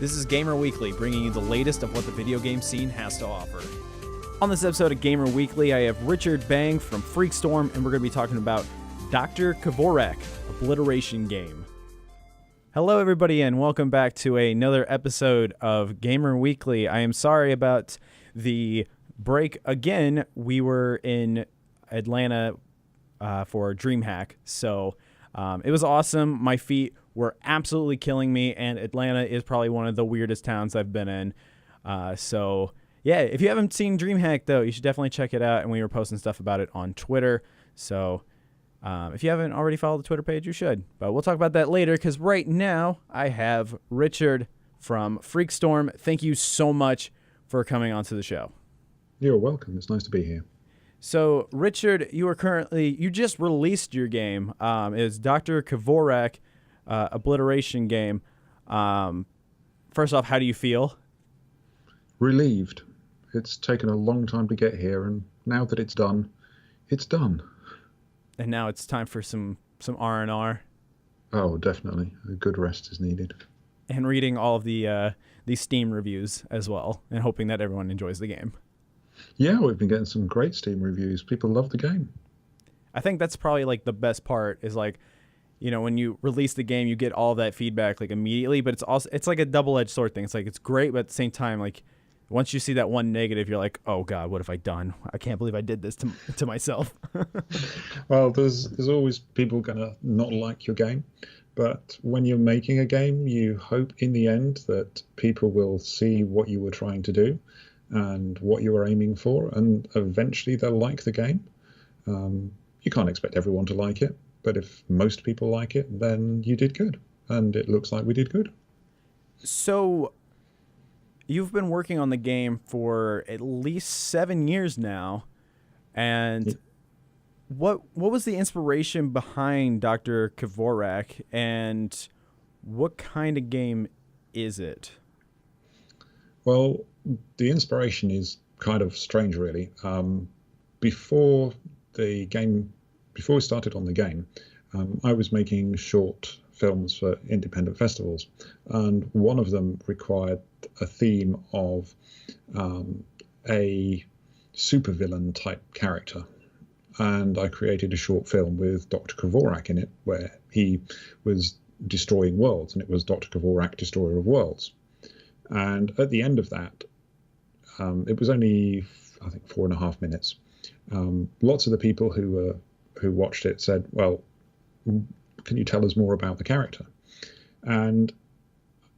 This is Gamer Weekly, bringing you the latest of what the video game scene has to offer. On this episode of Gamer Weekly, I have Richard Bang from Freekstorm, and we're going to be talking about Dr. Kvorak Obliteration Game. Hello, everybody, and welcome back to another episode of Gamer Weekly. I am sorry about the break again. We were in Atlanta for DreamHack, so it was awesome. My feet were absolutely killing me, and Atlanta is probably one of the weirdest towns I've been in. So yeah, if you haven't seen DreamHack, though, you should definitely check it out, and we were posting stuff about it on Twitter. So if you haven't already followed the Twitter page, you should. But we'll talk about that later, because right now I have Richard from Freekstorm. Thank you so much for coming onto the show. You're welcome. It's nice to be here. So, Richard, you just released your game. It's Dr. Kvorak Obliteration Game. First off, how do you feel? Relieved. It's taken a long time to get here, and now that it's done, it's done. And now it's time for some R&R. Oh, definitely. A good rest is needed. And reading all of the Steam reviews as well, and hoping that everyone enjoys the game. Yeah, we've been getting some great Steam reviews. People love the game. I think that's probably like the best part is like, you know, when you release the game, you get all that feedback like immediately, but it's like a double-edged sword thing. It's like, it's great, but at the same time, like once you see that one negative, you're like, oh God, what have I done? I can't believe I did this to myself. Well, there's always people gonna not like your game, but when you're making a game, you hope in the end that people will see what you were trying to do and what you were aiming for, and eventually they'll like the game. You can't expect everyone to like it, but if most people like it, then you did good, and it looks like we did good. So you've been working on the game for at least 7 years now, and yeah. What was the inspiration behind Dr. Kvorak, and what kind of game is it? Well, the inspiration is kind of strange, really. Before we started on the game, I was making short films for independent festivals, and one of them required a theme of a supervillain type character. And I created a short film with Dr. Kvorak in it, where he was destroying worlds, and it was Dr. Kvorak, Destroyer of Worlds. And at the end of that, it was only, I think, 4.5 minutes. Lots of the people who watched it said, well, can you tell us more about the character? And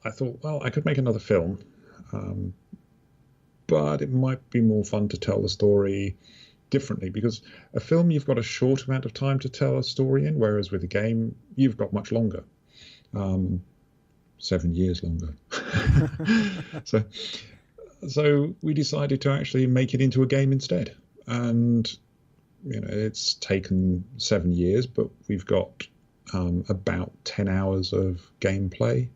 I thought, well, I could make another film, but it might be more fun to tell the story differently, because a film, you've got a short amount of time to tell a story in, whereas with a game, you've got much longer. 7 years longer. So we decided to actually make it into a game instead. And, you know, it's taken 7 years, but we've got about 10 hours of gameplay.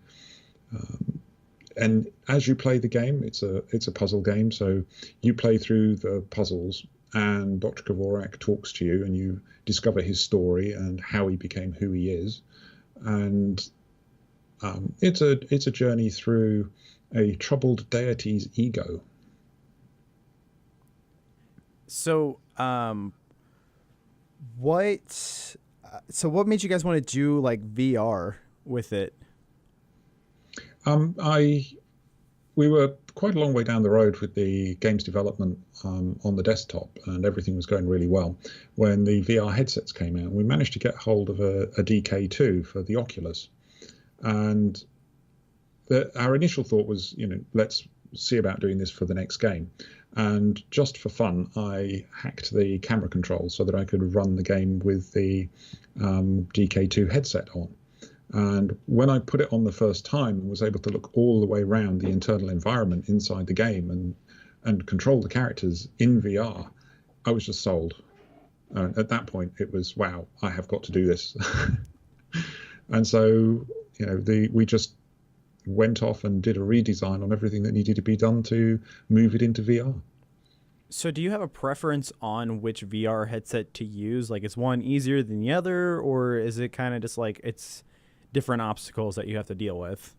And as you play the game, it's a puzzle game. So you play through the puzzles, and Dr. Kvorak talks to you, and you discover his story and how he became who he is. And it's a journey through a troubled deity's ego. So, what made you guys want to do like VR with it? We were quite a long way down the road with the game's development on the desktop, and everything was going really well when the VR headsets came out. We managed to get hold of a DK2 for the Oculus. And our initial thought was, you know, let's see about doing this for the next game. And just for fun, I hacked the camera controls so that I could run the game with the DK2 headset on. And when I put it on the first time and was able to look all the way around the internal environment inside the game and control the characters in VR, I was just sold. At that point, it was, wow, I have got to do this. And so, you know, we just went off and did a redesign on everything that needed to be done to move it into VR. So do you have a preference on which VR headset to use? Like, is one easier than the other, or is it kind of just like it's different obstacles that you have to deal with?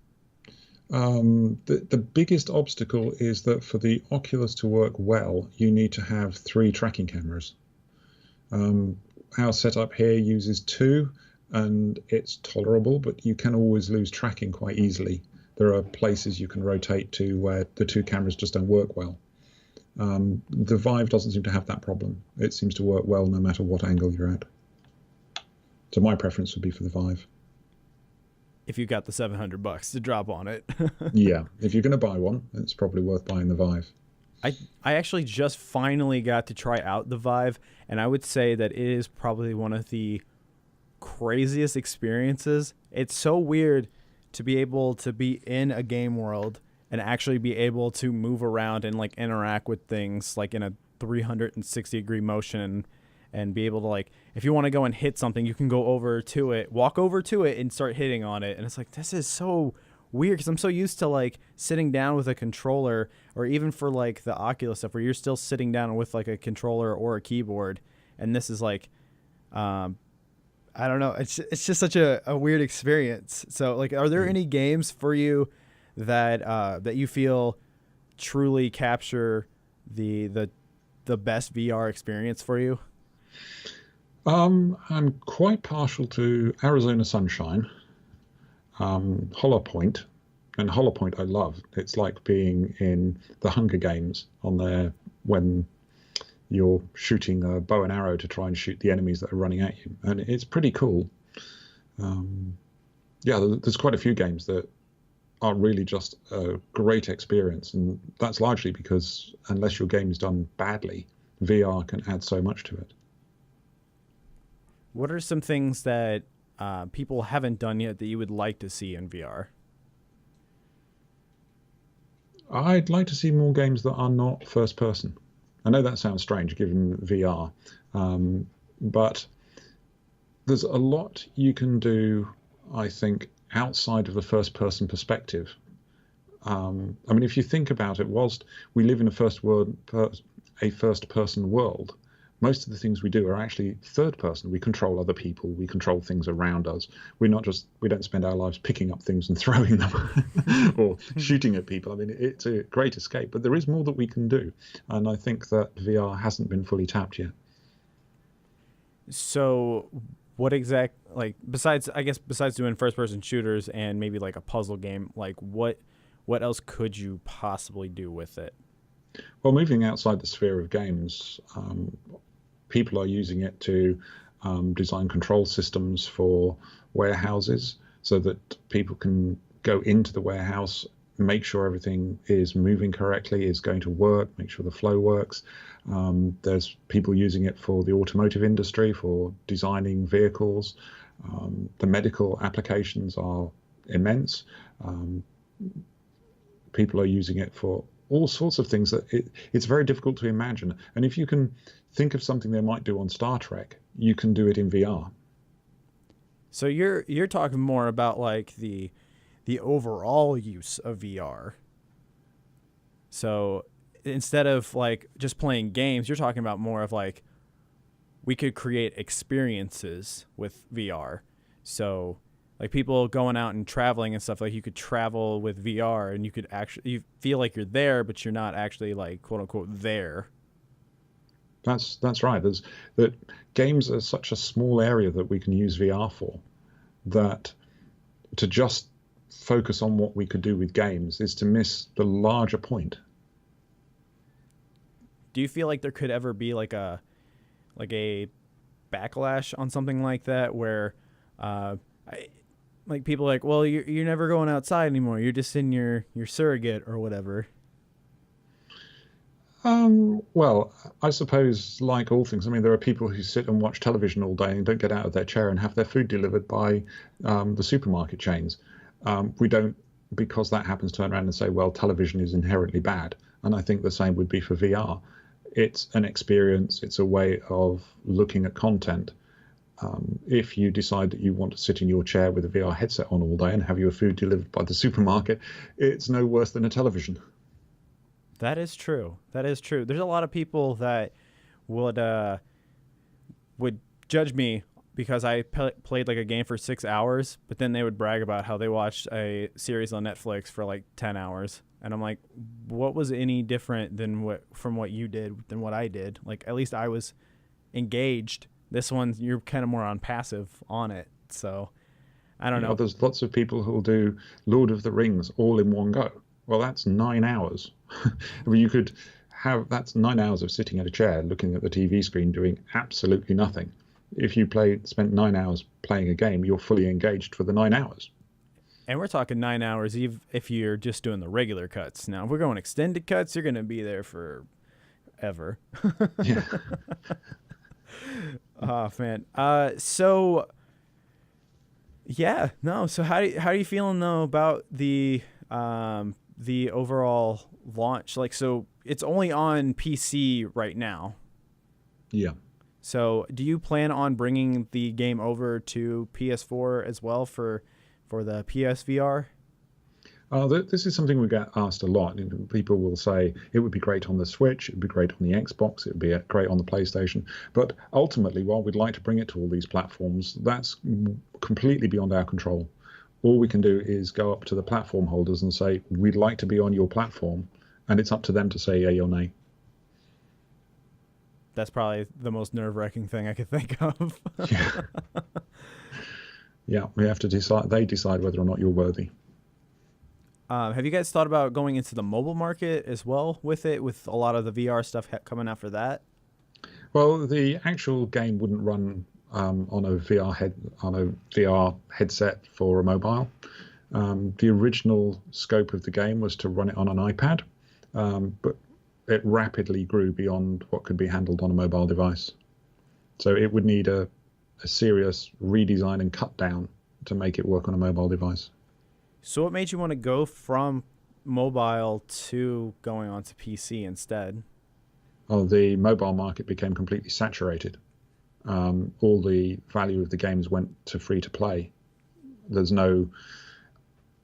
The biggest obstacle is that for the Oculus to work well, you need to have 3 tracking cameras. Our setup here uses 2, and it's tolerable, but you can always lose tracking quite easily. There are places you can rotate to where the 2 cameras just don't work well. The Vive doesn't seem to have that problem. It seems to work well no matter what angle you're at. So my preference would be for the Vive. If you got the $700 to drop on it. Yeah, if you're going to buy one, it's probably worth buying the Vive. I actually just finally got to try out the Vive, and I would say that it is probably one of the craziest experiences. It's so weird to be able to be in a game world and actually be able to move around and like interact with things like in a 360-degree motion and be able to, like, if you want to go and hit something, you can go over to it, walk over to it and start hitting on it. And it's like, this is so weird because I'm so used to like sitting down with a controller, or even for like the Oculus stuff where you're still sitting down with like a controller or a keyboard. And this is like, I don't know. It's just such a weird experience. So like, are there any games for you that you feel truly capture the best VR experience for you? I'm quite partial to Arizona Sunshine, Hollow Point, and Hollow Point I love. It's like being in the Hunger Games on there when you're shooting a bow and arrow to try and shoot the enemies that are running at you, and it's pretty cool. Yeah, there's quite a few games that are really just a great experience, and that's largely because unless your game is done badly, VR can add so much to it. What are some things that people haven't done yet that you would like to see in VR? I'd like to see more games that are not first person. I know that sounds strange given VR, but there's a lot you can do, I think, outside of a first person perspective. I mean, if you think about it, whilst we live in a first person world, most of the things we do are actually third person. We control other people. We control things around us. We don't spend our lives picking up things and throwing them or shooting at people. I mean, it's a great escape, but there is more that we can do. And I think that VR hasn't been fully tapped yet. So what besides doing first person shooters and maybe like a puzzle game, like what else could you possibly do with it? Well, moving outside the sphere of games, people are using it to design control systems for warehouses so that people can go into the warehouse, make sure everything is moving correctly, is going to work, make sure the flow works. There's people using it for the automotive industry, for designing vehicles. The medical applications are immense. People are using it for all sorts of things that it's very difficult to imagine. And if you can think of something they might do on Star Trek, you can do it in VR. So you're talking more about like the overall use of VR. So instead of like just playing games, you're talking about more of like we could create experiences with VR. So like people going out and traveling and stuff, like you could travel with VR and you could actually, you feel like you're there, but you're not actually like quote unquote there. That's right. That games are such a small area that we can use VR for, that to just focus on what we could do with games is to miss the larger point. Do you feel like there could ever be like a backlash on something like that where like people are like, well, you're never going outside anymore. You're just in your surrogate or whatever. Well, I suppose like all things, I mean, there are people who sit and watch television all day and don't get out of their chair and have their food delivered by the supermarket chains. We don't, because that happens, turn around and say, well, television is inherently bad. And I think the same would be for VR. It's an experience. It's a way of looking at content. If you decide that you want to sit in your chair with a VR headset on all day and have your food delivered by the supermarket, it's no worse than a television. That is true. That is true. There's a lot of people that would judge me because I played like a game for 6 hours, but then they would brag about how they watched a series on Netflix for like 10 hours. And I'm like, what was any different than what you did than what I did? Like, at least I was engaged. This one, you're kind of more on passive on it. So I don't know. There's lots of people who'll do Lord of the Rings all in one go. Well, that's 9 hours. I mean, you could that's 9 hours of sitting at a chair looking at the TV screen doing absolutely nothing. If you spent 9 hours playing a game, you're fully engaged for the 9 hours. And we're talking 9 hours if you're just doing the regular cuts. Now, if we're going extended cuts, you're going to be there for ever. Yeah. Oh, man. So, yeah. No, so how are you feeling, though, about the overall launch? Like, so it's only on PC right now. Yeah. So do you plan on bringing the game over to PS4 as well for the PSVR? This is something we get asked a lot. People will say it would be great on the Switch, it would be great on the Xbox, it would be great on the PlayStation. But ultimately, while we'd like to bring it to all these platforms, that's completely beyond our control. All we can do is go up to the platform holders and say, we'd like to be on your platform, and it's up to them to say yay or nay. That's probably the most nerve-wracking thing I could think of. Yeah. Yeah, we have to decide. They decide whether or not you're worthy. Have you guys thought about going into the mobile market as well with a lot of the VR stuff coming out for that? Well, the actual game wouldn't run on a VR headset for a mobile. The original scope of the game was to run it on an iPad, but it rapidly grew beyond what could be handled on a mobile device. So it would need a serious redesign and cut down to make it work on a mobile device. So what made you want to go from mobile to going onto PC instead? Well, the mobile market became completely saturated. All the value of the games went to free to play. There's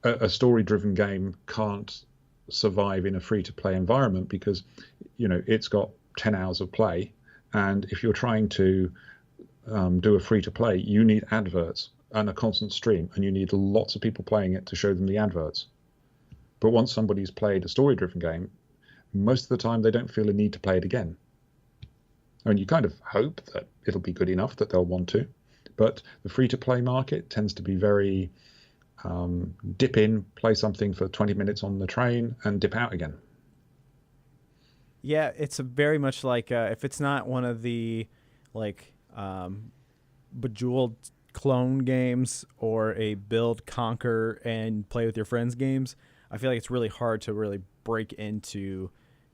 a story-driven game can't survive in a free to play environment because, it's got 10 hours of play. And if you're trying to do a free to play, you need adverts and a constant stream, and you need lots of people playing it to show them the adverts. But once somebody's played a story-driven game, most of the time they don't feel a need to play it again. I mean, you kind of hope that it'll be good enough that they'll want to, but the free-to-play market tends to be very dip in, play something for 20 minutes on the train, and dip out again. Yeah, it's very much like if it's not one of the Bejeweled clone games or a build, conquer, and play with your friends games, I feel like it's really hard to really break into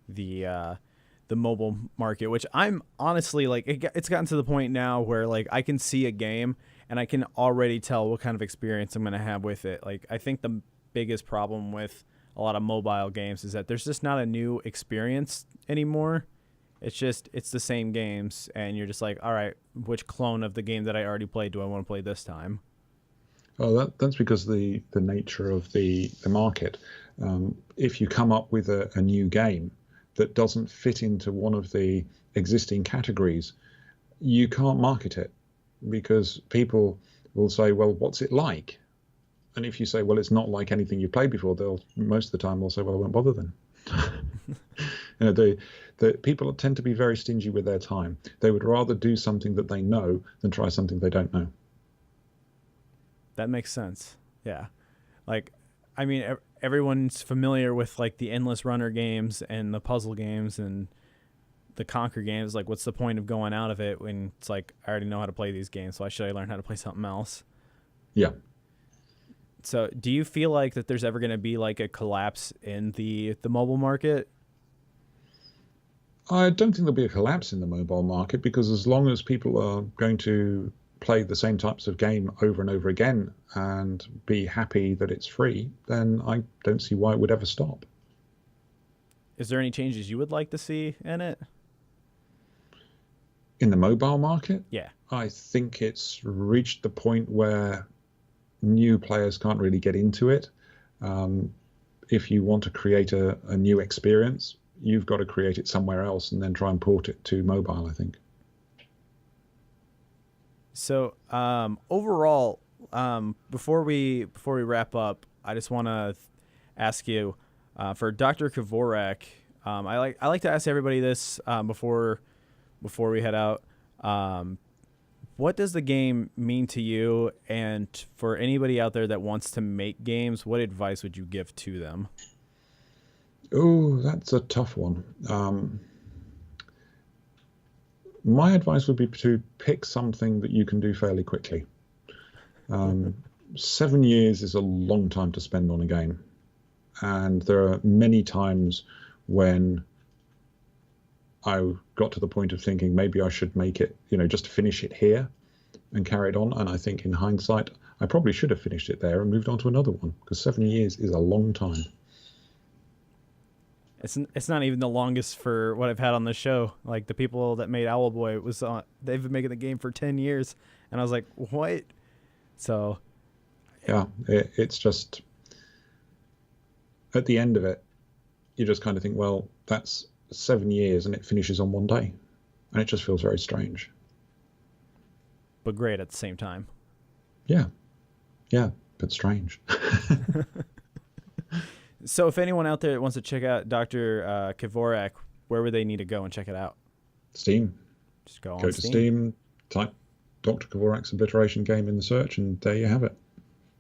the mobile market, which I'm honestly it's gotten to the point now where I can see a game and I can already tell what kind of experience I'm going to have with it. I think the biggest problem with a lot of mobile games is that there's just not a new experience anymore. It's the same games, and you're just like, all right, which clone of the game that I already played do I want to play this time? Well, that's because the nature of the market. If you come up with a new game that doesn't fit into one of the existing categories, you can't market it because people will say, well, what's it like? And if you say, well, it's not like anything you've played before, most of the time they'll say, well, I won't bother then. The people tend to be very stingy with their time. They would rather do something that they know than try something they don't know. That makes sense. Yeah. Everyone's familiar with the endless runner games and the puzzle games and the conquer games. What's the point of going out of it when it's I already know how to play these games, so why should I learn how to play something else? Yeah. So do you feel like that there's ever going to be a collapse in the mobile market? I don't think there'll be a collapse in the mobile market because as long as people are going to play the same types of game over and over again and be happy that it's free, then I don't see why it would ever stop. Is there any changes you would like to see in it? In the mobile market? Yeah. I think it's reached the point where new players can't really get into it. If you want to create a new experience, you've got to create it somewhere else and then try and port it to mobile, I think. So overall, before we wrap up, I just want to ask you for Dr. Kvorak. I like to ask everybody this before we head out. What does the game mean to you? And for anybody out there that wants to make games, what advice would you give to them? Oh, that's a tough one. My advice would be to pick something that you can do fairly quickly. 7 years is a long time to spend on a game. And there are many times when I got to the point of thinking maybe I should make it, just finish it here and carry it on. And I think in hindsight, I probably should have finished it there and moved on to another one, because 7 years is a long time. It's not even the longest for what I've had on the show. Like the people that made Owlboy they've been making the game for 10 years, and I was like, what? So yeah, it's just at the end of it, you just kind of think, well, that's 7 years and it finishes on one day, and it just feels very strange. But great at the same time. Yeah, but strange. So if anyone out there wants to check out Dr. Kvorak, where would they need to go and check it out? Steam. Just go to Steam, type Dr. Kvorak's Obliteration Game in the search, and there you have it.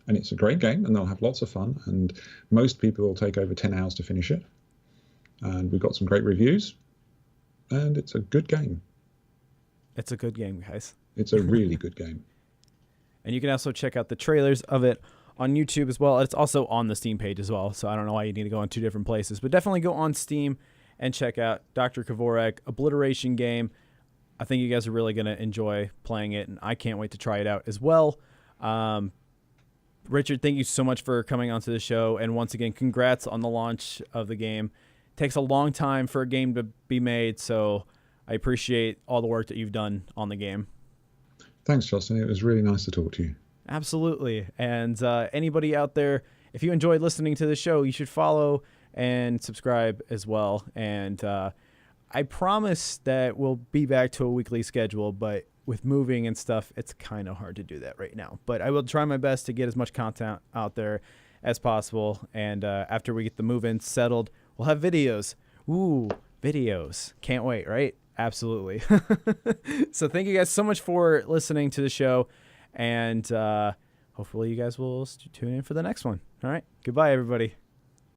And it's a great game, and they'll have lots of fun, and most people will take over 10 hours to finish it. And we've got some great reviews, and it's a good game. It's a good game, guys. It's a really good game. And you can also check out the trailers of it on YouTube as well. It's also on the Steam page as well, so I don't know why you need to go in two different places. But definitely go on Steam and check out Dr. Kvorak Obliteration Game. I think you guys are really going to enjoy playing it, and I can't wait to try it out as well. Richard, thank you so much for coming onto the show, and once again, congrats on the launch of the game. It takes a long time for a game to be made, so I appreciate all the work that you've done on the game. Thanks, Justin. It was really nice to talk to you. Absolutely. And anybody out there, if you enjoyed listening to the show, you should follow and subscribe as well. And I promise that we'll be back to a weekly schedule, but with moving and stuff, it's kind of hard to do that right now. But I will try my best to get as much content out there as possible. And after we get the move-in settled, we'll have videos. Ooh, videos. Can't wait, right? Absolutely. So thank you guys so much for listening to the show. And hopefully you guys will tune in for the next one. All right. Goodbye, everybody.